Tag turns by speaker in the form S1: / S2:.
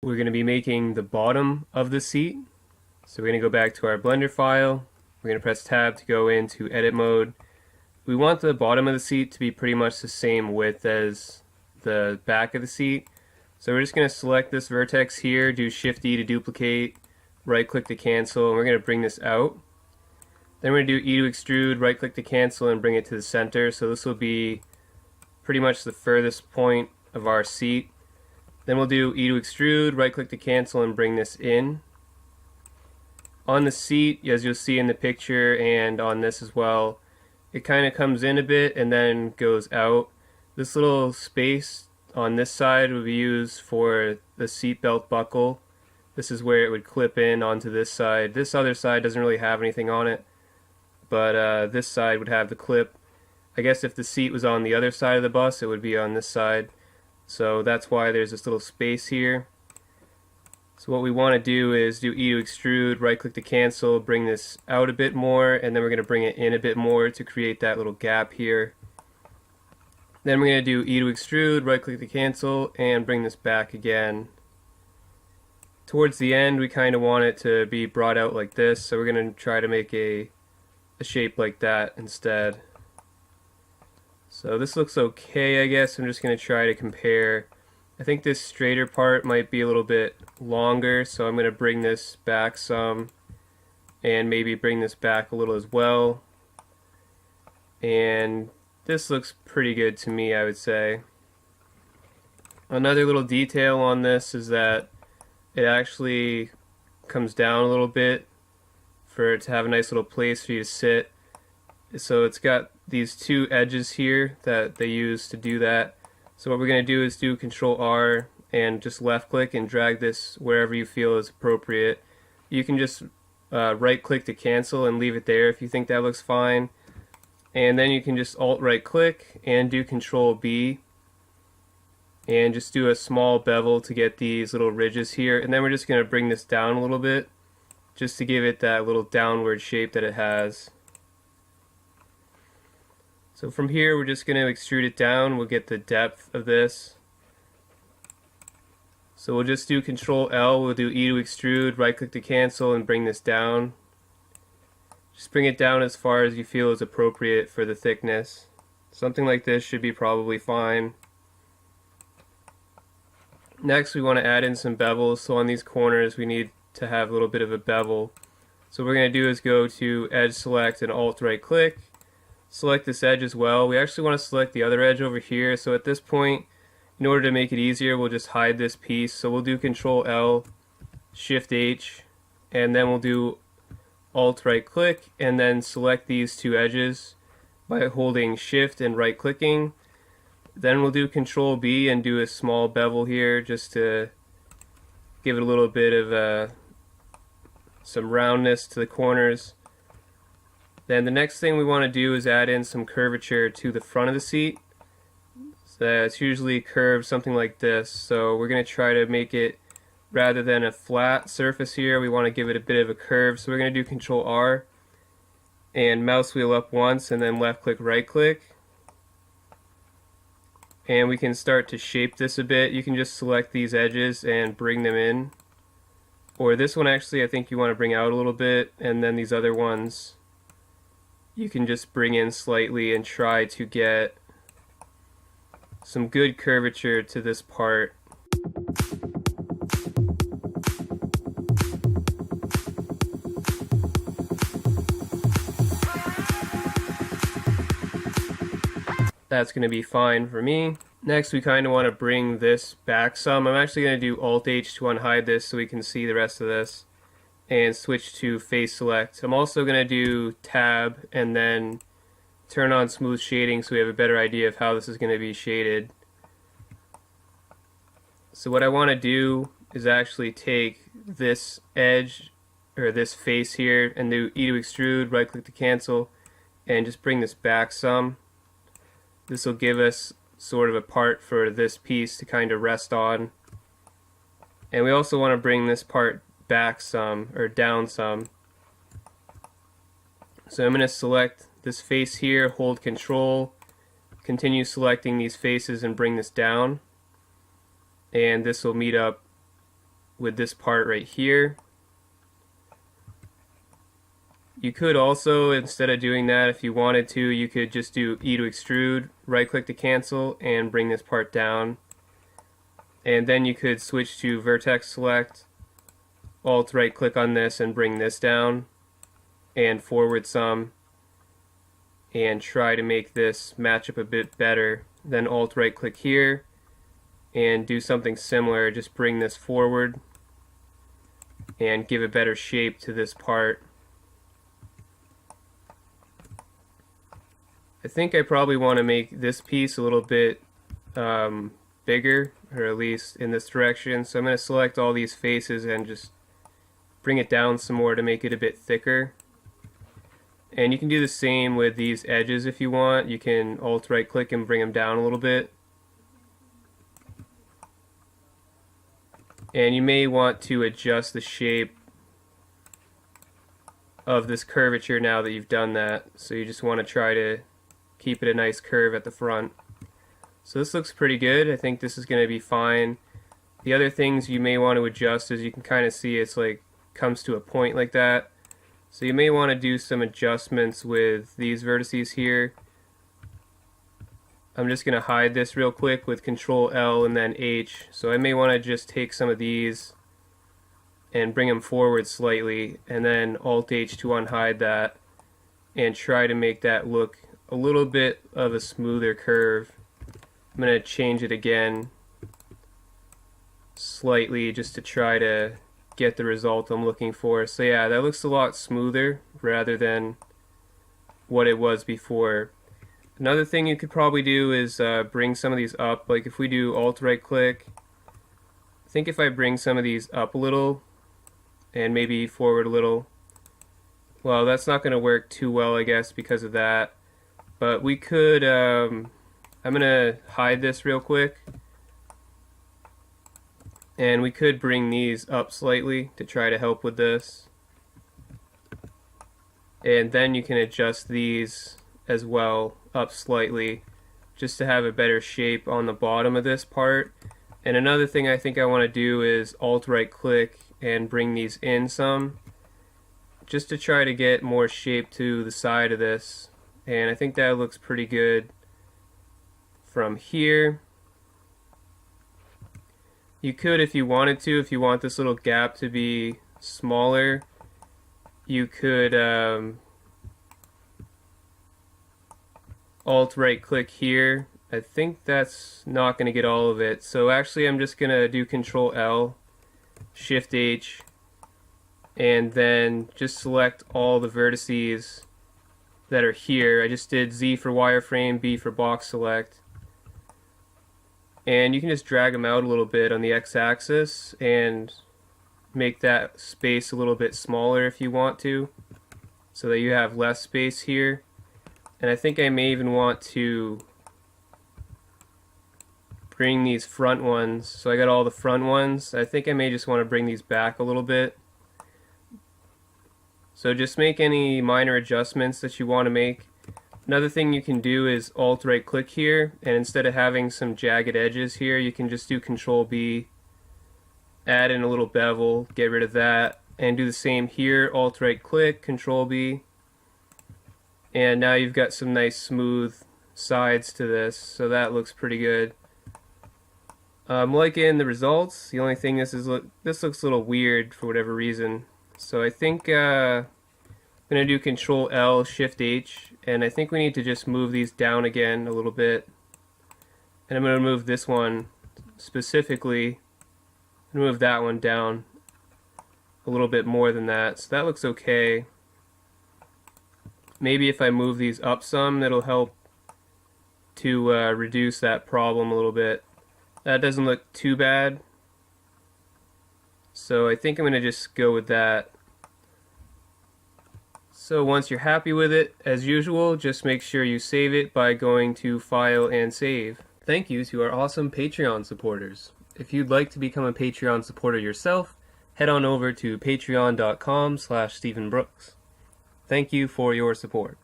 S1: We're going to be making the bottom of the seat. So we're going to go back to our Blender file. We're going to press tab to go into edit mode. We want the bottom of the seat to be pretty much the same width as the back of the seat. So we're just going to select this vertex here, do Shift E to duplicate, right click to cancel, and we're going to bring this out. Then we're going to do E to extrude, right click to cancel, and bring it to the center. So this will be pretty much the furthest point of our seat. Then we'll do E to extrude, right click to cancel, and bring this in. On the seat, as you'll see in the picture and on this as well, it kind of comes in a bit and then goes out. This little space on this side would be used for the seat belt buckle. This is where it would clip in onto this side. This other side doesn't really have anything on it, but this side would have the clip. I guess if the seat was on the other side of the bus, it would be on this side. So that's why there's this little space here. So what we want to do is do E to extrude, right click to cancel, bring this out a bit more, and then we're going to bring it in a bit more to create that little gap here. Then we're going to do E to extrude, right click to cancel, and bring this back again. Towards the end we kind of want it to be brought out like this, so we're going to try to make a shape like that instead. So this looks okay, I guess. I'm just going to try to compare. I think this straighter part might be a little bit longer, so I'm going to bring this back some and maybe bring this back a little as well. And this looks pretty good to me, I would say. Another little detail on this is that it actually comes down a little bit for it to have a nice little place for you to sit. So it's got these two edges here that they use to do that. So what we're going to do is do Control R and just left click and drag this wherever you feel is appropriate. You can just right click to cancel and leave it there if you think that looks fine. And then you can just Alt right click and do Control B and just do a small bevel to get these little ridges here. And then we're just going to bring this down a little bit just to give it that little downward shape that it has. So from here we're just going to extrude it down. We'll get the depth of this. So we'll just do Control L, we'll do E to extrude, right click to cancel, and bring this down. Just bring it down as far as you feel is appropriate for the thickness. Something like this should be probably fine. Next we want to add in some bevels, so on these corners we need to have a little bit of a bevel. So what we're going to do is go to Edge Select and Alt right click. Select this edge as well. We actually want to select the other edge over here, so at this point, in order to make it easier, we'll just hide this piece. So we'll do Control L, Shift H, and then we'll do Alt right click and then select these two edges by holding Shift and right clicking. Then we'll do Control B and do a small bevel here just to give it a little bit of some roundness to the corners. Then the next thing we want to do is add in some curvature to the front of the seat. So it's usually curved something like this. So we're going to try to make it, rather than a flat surface here, we want to give it a bit of a curve. So we're going to do Control R and mouse wheel up once and then left click, right click. And we can start to shape this a bit. You can just select these edges and bring them in. Or this one actually I think you want to bring out a little bit, and then these other ones you can just bring in slightly and try to get some good curvature to this part. That's going to be fine for me. Next we kind of want to bring this back some. I'm actually going to do Alt H to unhide this so we can see the rest of this, and switch to face select. I'm also going to do tab and then turn on smooth shading so we have a better idea of how this is going to be shaded. So what I want to do is actually take this edge or this face here and do E to extrude, right click to cancel, and just bring this back some. This will give us sort of a part for this piece to kind of rest on. And we also want to bring this part back some, or down some. So I'm going to select this face here, hold Control, continue selecting these faces and bring this down. And this will meet up with this part right here. You could also, instead of doing that, if you wanted to, you could just do E to extrude, right click to cancel, and bring this part down. And then you could switch to vertex select, alt right click on this and bring this down, and forward some, and try to make this match up a bit better. Then alt right click here, and do something similar, just bring this forward, and give a better shape to this part. I think I probably want to make this piece a little bit bigger, or at least in this direction. So I'm going to select all these faces and just bring it down some more to make it a bit thicker. And you can do the same with these edges if you want. You can alt right click and bring them down a little bit. And you may want to adjust the shape of this curvature now that you've done that. So you just want to try to keep it a nice curve at the front. So this looks pretty good. I think this is going to be fine. The other things you may want to adjust is you can kind of see it's like comes to a point like that. So you may want to do some adjustments with these vertices here. I'm just going to hide this real quick with Control L and then H. So I may want to just take some of these and bring them forward slightly, and then Alt H to unhide that and try to make that look a little bit of a smoother curve. I'm going to change it again slightly just to try to get the result I'm looking for. So yeah, that looks a lot smoother rather than what it was before. Another thing you could probably do is bring some of these up. Like if we do alt right click, I think if I bring some of these up a little and maybe forward a little, well, that's not going to work too well, I guess, because of that. But we could, I'm going to hide this real quick, and we could bring these up slightly to try to help with this. And then you can adjust these as well up slightly just to have a better shape on the bottom of this part. And another thing I think I want to do is alt right click and bring these in some just to try to get more shape to the side of this. And I think that looks pretty good from here. You could, if you wanted to, if you want this little gap to be smaller, you could alt right click here. I think that's not going to get all of it. So actually I'm just going to do Control L, Shift H, and then just select all the vertices that are here. I just did Z for wireframe, B for box select. And you can just drag them out a little bit on the x-axis and make that space a little bit smaller if you want to, so that you have less space here. And I think I may even want to bring these front ones. So I got all the front ones. I think I may just want to bring these back a little bit. So just make any minor adjustments that you want to make. Another thing you can do is alt right click here, and instead of having some jagged edges here, you can just do Control B, add in a little bevel, get rid of that, and do the same here, alt right click, Control B, and now you've got some nice smooth sides to this, so that looks pretty good. I'm liking the results. The only thing this looks a little weird for whatever reason. So I think I'm going to do Control L, Shift H, and I think we need to just move these down again a little bit. And I'm going to move this one specifically, and move that one down a little bit more than that. So that looks okay. Maybe if I move these up some, that'll help to reduce that problem a little bit. That doesn't look too bad. So I think I'm going to just go with that. So once you're happy with it, as usual, just make sure you save it by going to File and Save. Thank you to our awesome Patreon supporters. If you'd like to become a Patreon supporter yourself, head on over to patreon.com/StephenBrooks. Thank you for your support.